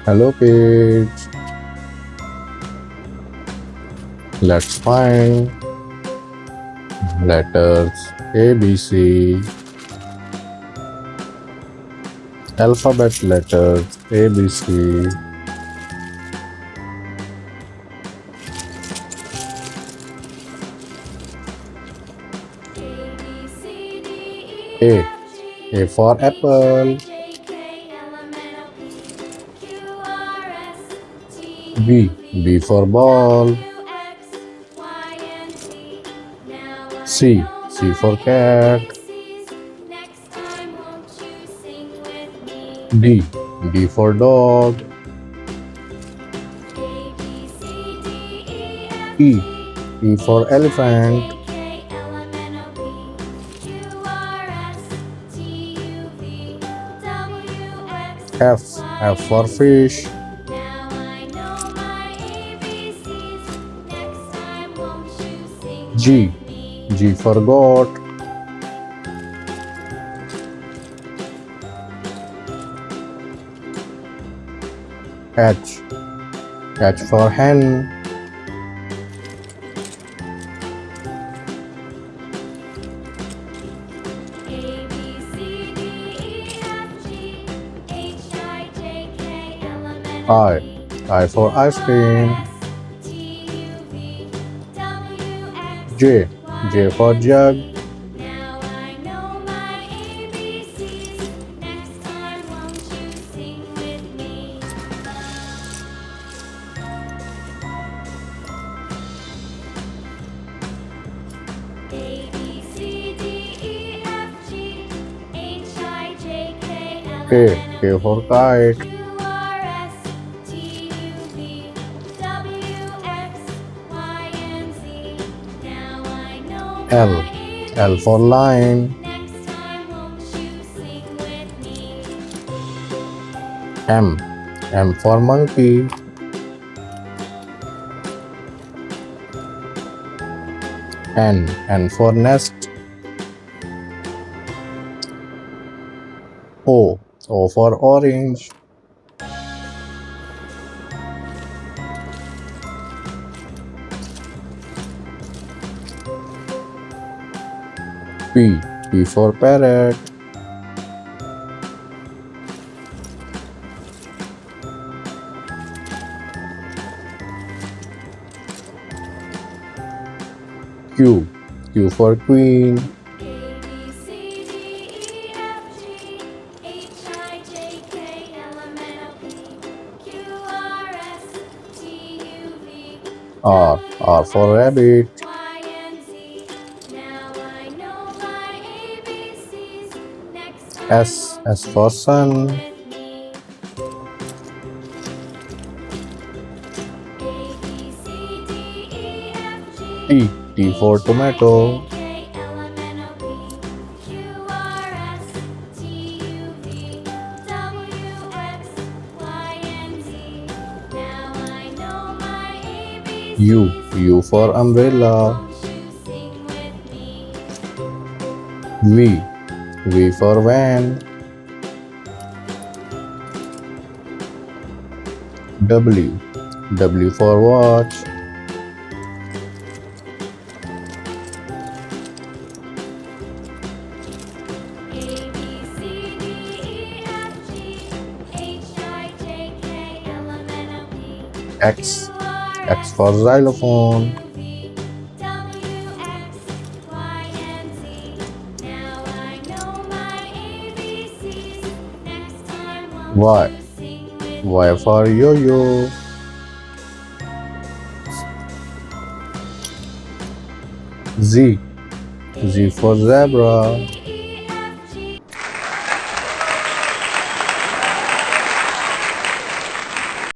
Hello kids, let's find letters A, B, C, alphabet letters A, B, C, A, A for apple, B, B for ball, C, C for cat, D, D for dog, E, E for elephant, F, F for fish, G, G for goat, H, H for hen, I for ice cream, J, J for jug, K, K for kite, L, L for lion, M, M for monkey, N, N for nest, O, O for orange, P, P for parrot, Q, Q for queen, R, R for rabbit, S, S for sun, T, T for tomato, U, U for umbrella, V, V for van, W, W for watch, X, X for xylophone, Y, Y for yo-yo, Z, Z for zebra,